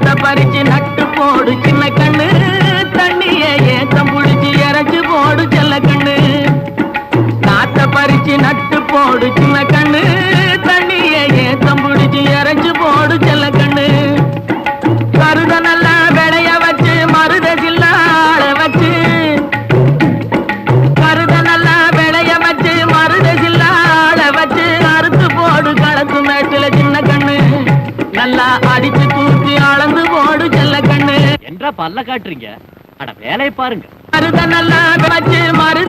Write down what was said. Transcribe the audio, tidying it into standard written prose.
நாத்த பறிச்சு நட்டு போடு சின்ன கண்ணு தண்ணிய ஏத்தம் புடிச்சு இறச்சு போடு செல்ல கண்ணு நாத்த பறிச்சு நட்டு போடு சின்ன கண்ணு தண்ணிய ஏத்தம் புடிச்சு இறச்சு போடு செல்ல கண்ணு கருத நல்லா விளைய வச்சு மருத சில்லாட வச்சு கருத நல்லா விளைய வச்சு மருத சில்லாட வச்சு அறுத்து போடு களத்து மேட்டுல சின்ன கண்ணு நல்லா அடிச்சு தூக்கி அளந்து போடு செல்ல கண்ணு என்ற பல்ல காட்டுறீங்க அட வேலையை பாருங்க மருத நல்லா வச்சு மருத